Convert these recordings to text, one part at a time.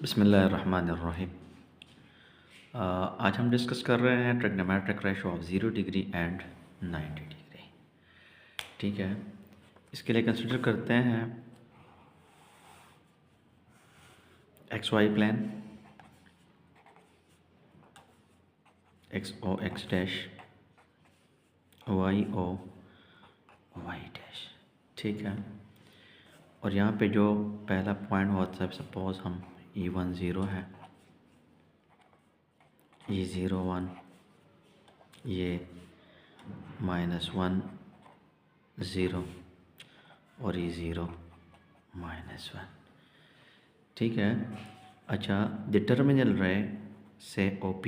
बिस्मिल्लाहिर्रहमानिर्रहीम। आज हम डिस्कस कर रहे हैं trigonometric ratio of 0 degree and 90 degree. ठीक है, इसके लिए कंसिडर करते हैं X Y plane, X O X dash, Y O Y dash. ठीक है, और यहाँ पे जो पहला पॉइंट होता है, सपोज हम E1 0 है, E0 1, ये -1 0 और E0 -1। ठीक है। अच्छा, द टर्मिनल रे से OP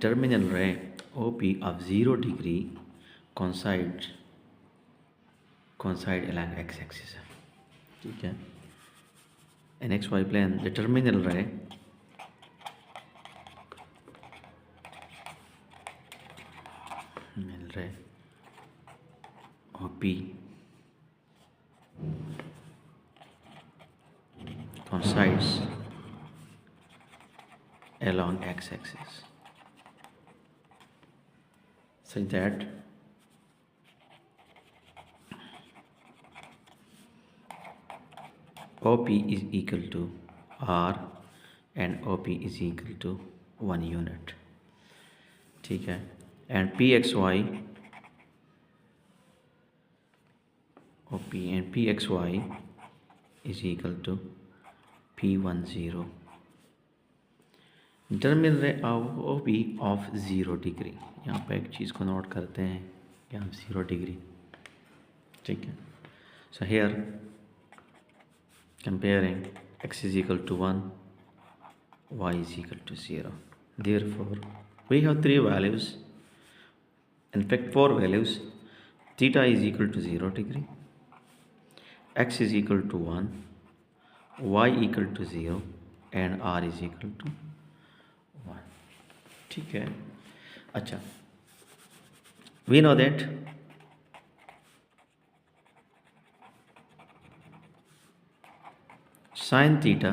टर्मिनल रे OP of 0 degree coincide along x axis है। ठीक है, in xy plane the terminal ray OP coincides along x axis such that OP is equal to R and OP is equal to 1 unit। ठीक है, and PXY OP and PXY is equal to P10। Terminal रे OP of 0 degree, यहाँ पे एक चीज़ को note करते हैं कि हम 0 डिग्री। ठीक है, so here comparing x is equal to 1, y is equal to 0, therefore we have three values, in fact 4 values. Theta is equal to 0 degree, x is equal to 1, y equal to 0 and r is equal to 1। ठीक है। अच्छा, we know that sin theta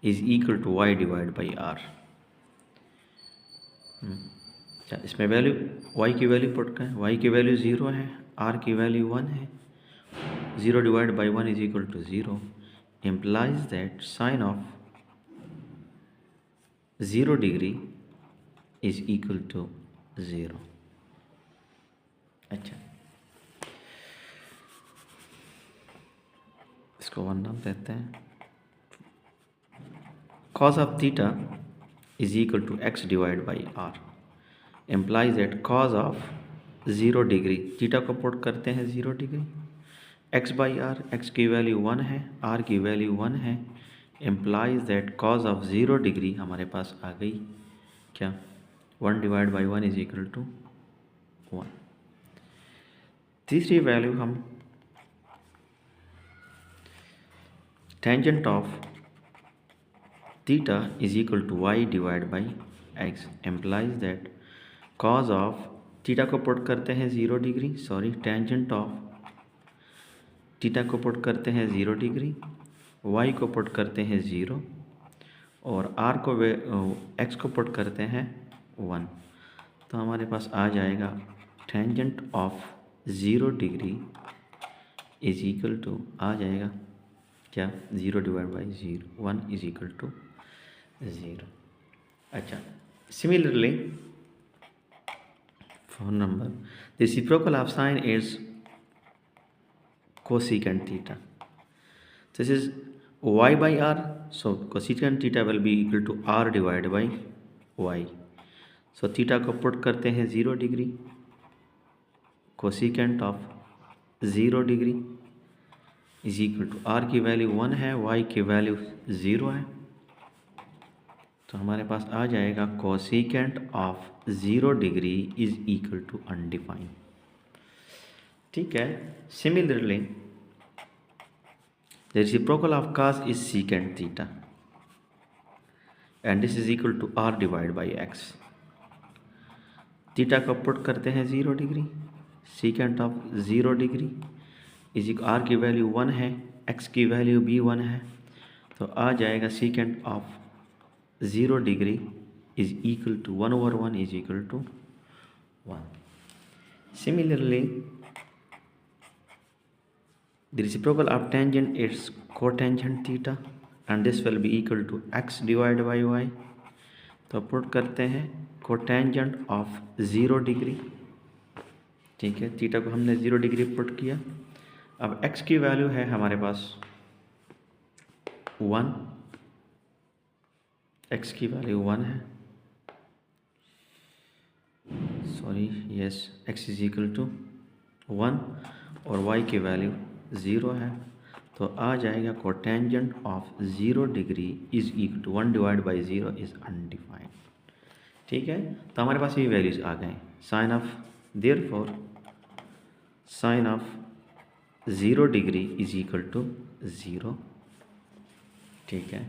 is equal to y divided by r। अच्छा, इसमें value y की value put करें, y की value 0 है, r की वैल्यू 1 है। 0 divided by 1 is equal to 0 implies that sin of 0 degree is equal to 0। अच्छा, इसको 1 नाम देते हैं। cos of theta is equal to x divided by r implies that cos of 0 degree, theta को put करते हैं 0 degree, x by R, x की value 1 है, r की वैल्यू 1 है, implies that cos of 0 degree हमारे पास आ गई क्या, 1 divide by 1 is equal to 1। तीसरी वैल्यू हम tangent of theta is equal to y divide by x implies that cos of theta को पुट करते हैं 0 डिग्री, टेंजेंट ऑफ थीटा को पुट करते हैं 0 डिग्री, y को पुट करते हैं 0 और r को x को पुट करते हैं 1। तो हमारे पास आ जाएगा tangent of 0 degree is equal to आ जाएगा क्या, 0 divide by 0 1 is equal to 0। अच्छा, similarly for number the reciprocal of sin is cosecant theta। This is y by r, so cosecant theta will be equal to r divided by y। so theta को put करते हैं 0 degree, cosecant of 0 degree is equal to r की value 1 है, y की value 0 है, तो हमारे पास आ जाएगा cosecant of 0 degree is equal to undefined. ठीक है, similarly the reciprocal of cos is secant theta and this is equal to r divide by x। Theta को पुट करते हैं 0 degree, secant of 0 degree R की value 1 है, x की value भी 1 है, तो आ जाएगा secant of 0 degree is equal to 1/1 is equal to 1. Similarly, the reciprocal of tangent is cotangent theta and this will be equal to x divided by y. तो put करते हैं कोटेंजेंट ऑफ 0 डिग्री, ठीक है, theta को हमने 0 degree put किया. अब x की वैल्यू है हमारे पास 1, x की वैल्यू 1 है, sorry yes, x is equal to 1 और y की वैल्यू 0 है, तो आ जाएगा cotangent of 0 degree is equal to 1 divide by 0 is undefined. ठीक है, तो हमारे पास ये वैल्यूज आ गए. Sine of therefore sine of 0 degree is equal to 0. ठीक है,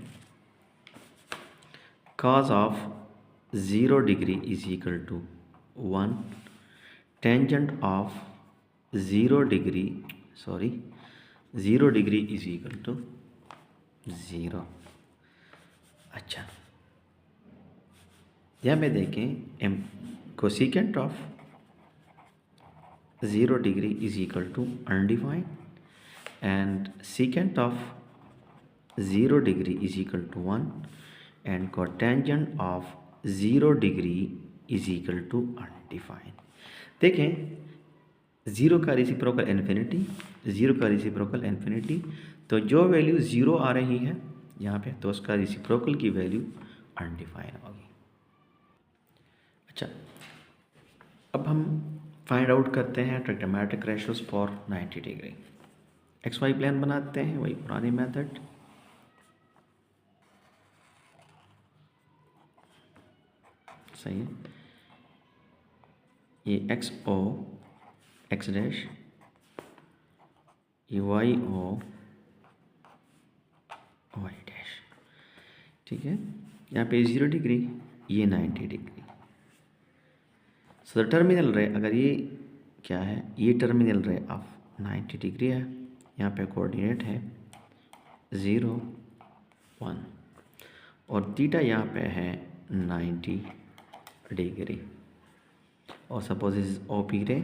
cos of 0 degree is equal to 1, tangent of 0 degree 0 degree is equal to 0. अच्छा, यहाँ पे देखें cosecant of 0 degree is equal to undefined and secant of 0 degree is equal to 1 and cotangent of 0 degree is equal to undefined. देखें, 0 का reciprocal infinity, 0 का reciprocal infinity, तो जो value 0 आ रही है यहाँ पे तो उसका रेसिप्रोकल की वैल्यू अनडिफाइंड होगी. अच्छा, अब हम फाइंड आउट करते हैं trigonometric ratios for 90 degree. X Y plane बनाते हैं, वही पुरानी मेथड. सही है, ये एक्स ओ एक्स डैश, ये वाई ओ वाई डैश. ठीक है, यहाँ पे 0 डिग्री, ये 90 डिग्री. सो द टर्मिनल रे, अगर ये क्या है, ये टर्मिनल रे ऑफ 90 डिग्री है. यहाँ पे कोऑर्डिनेट है 0 1 और थीटा यहाँ पे है 90 डिग्री और सपोज इज ओ पी रे.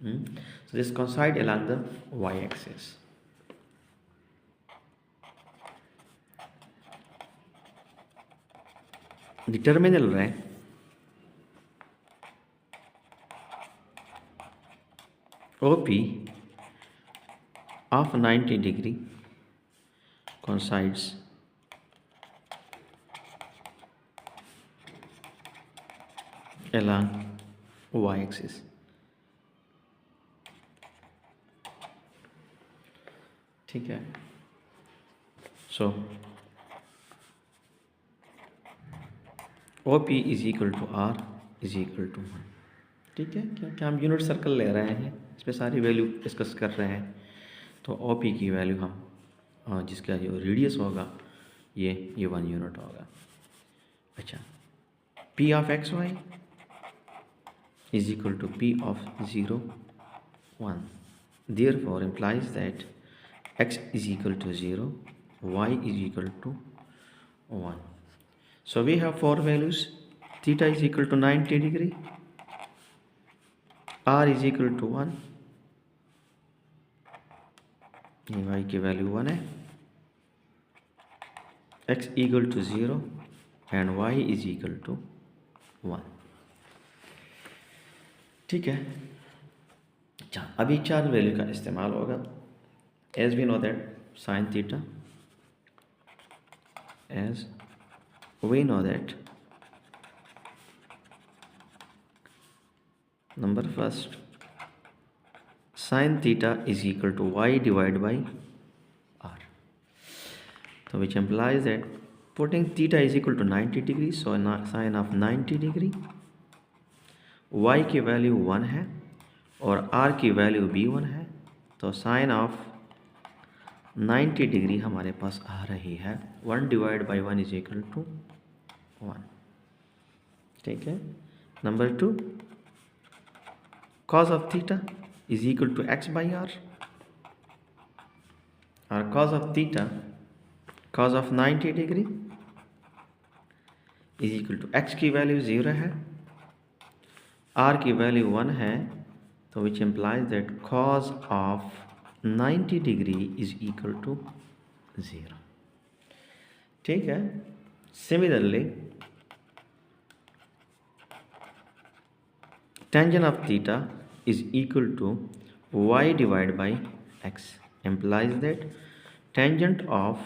So this coincide along the y axis. The terminal ray OP of 90 degree coincides along y axis. ठीक है, सो OP is equal to R is equal to 1. ठीक है, क्योंकि हम यूनिट सर्कल ले रहे हैं, इस पर सारी वैल्यू डिस्कस कर रहे हैं, तो OP की वैल्यू हम जिसका जो रेडियस होगा ये 1 यूनिट होगा. अच्छा, P of X Y is equal to P of 0 1. Therefore implies that x is equal to 0, y is equal to 1. So we have 4 values. Theta is equal to 90 degree, r is equal to 1, ये y की value 1 है, x equal to 0 and y is equal to 1. ठीक है, अच्छा, अभी 4 value का इस्तेमाल होगा. As we know that sin theta, as we know that number first sin theta is equal to y divided by r, so which implies that putting theta is equal to 90 degree, so sin of 90 degree, y की value 1 है और r की value भी 1 है, तो sin of 90 degree हमारे पास आ रही है 1 divide by 1 is equal to 1. ठीक है, number 2 cos of theta is equal to x by R. और cos of theta, cos of 90 degree is equal to x की वैल्यू 0 है, r की वैल्यू 1 है, तो which implies that cos of 90 degree is equal to 0। ठीक है। Similarly tangent of theta is equal to y divided by x, implies that tangent of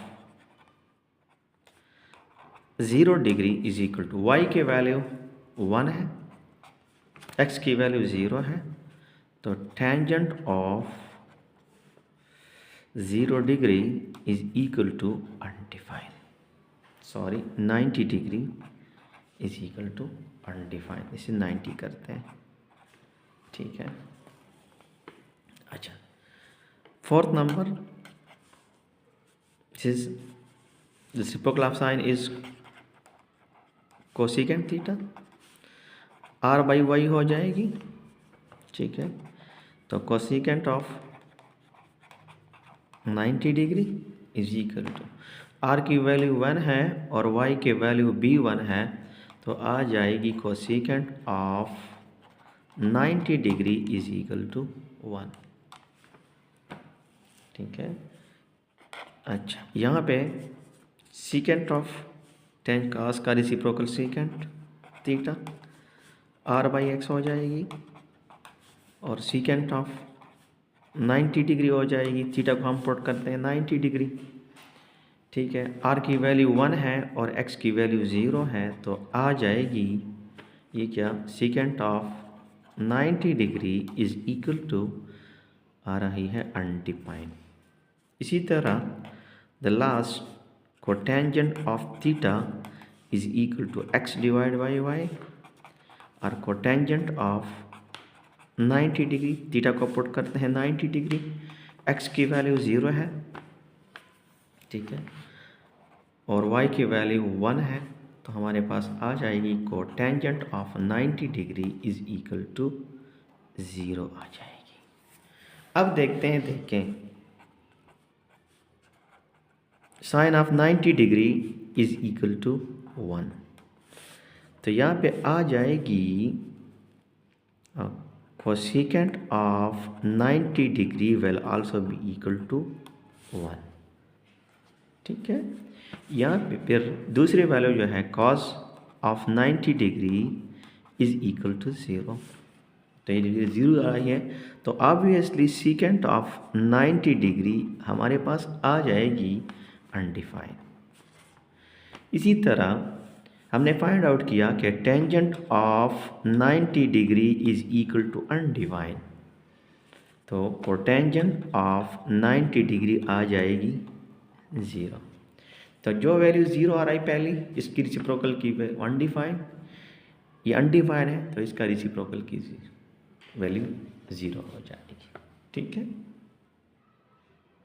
0 degree is equal to y के value 1 है, x की value 0 है, तो tangent of 0 degree is equal to undefined, sorry 90 degree is equal to undefined, इसे 90 करते हैं। ठीक है। अच्छा, fourth number, this is the reciprocal of sine is cosecant theta, R by Y हो जाएगी। ठीक है, तो cosecant of 90 degree is equal to, R की वैल्यू 1 है और वाई की वैल्यू भी 1 है, तो आ जाएगी cosecant of 90 degree is equal to 1। ठीक है। अच्छा, यहाँ पे सीकेंट ऑफ टेन कास का reciprocal secant theta R by X हो जाएगी, और सीकेंट ऑफ 90 डिग्री हो जाएगी, थीटा को हम पुट करते हैं 90 डिग्री। ठीक है, आर की वैल्यू 1 है और एक्स की वैल्यू 0 है, तो आ जाएगी ये क्या, secant of 90 degree is equal to आ रही है अनडिफाइंड। इसी तरह the last cotangent of theta is equal to x divide by y, और कोटेंजेंट ऑफ 90 डिग्री, थीटा को पुट करते हैं 90 डिग्री, एक्स की वैल्यू 0 है, ठीक है, और वाई की वैल्यू 1 है, तो हमारे पास आ जाएगी cotangent of 90 degree is equal to 0 आ जाएगी। अब देखते हैं, देखें, sine of 90 degree is equal to 1, तो यहाँ पे आ जाएगी cosecant of 90 degree will also be equal to 1। ठीक है, यहाँ पे फिर दूसरी वैल्यू जो है cos of 90 degree is equal to 0, तो ये 0 आई है, तो ऑब्वियसली सीकेंट ऑफ 90 डिग्री हमारे पास आ जाएगी अनडिफाइंड। इसी तरह हमने फाइंड आउट किया कि tangent of 90 degree is equal to undefined, तो कोटेंजेंट ऑफ 90 डिग्री आ जाएगी 0। तो जो वैल्यू 0 आ रही पहली, इसकी रेसिप्रोकल की अनडिफाइंड, ये अनडिफाइंड है, तो इसका रेसिप्रोकल की वैल्यू 0 हो जाएगी। ठीक है।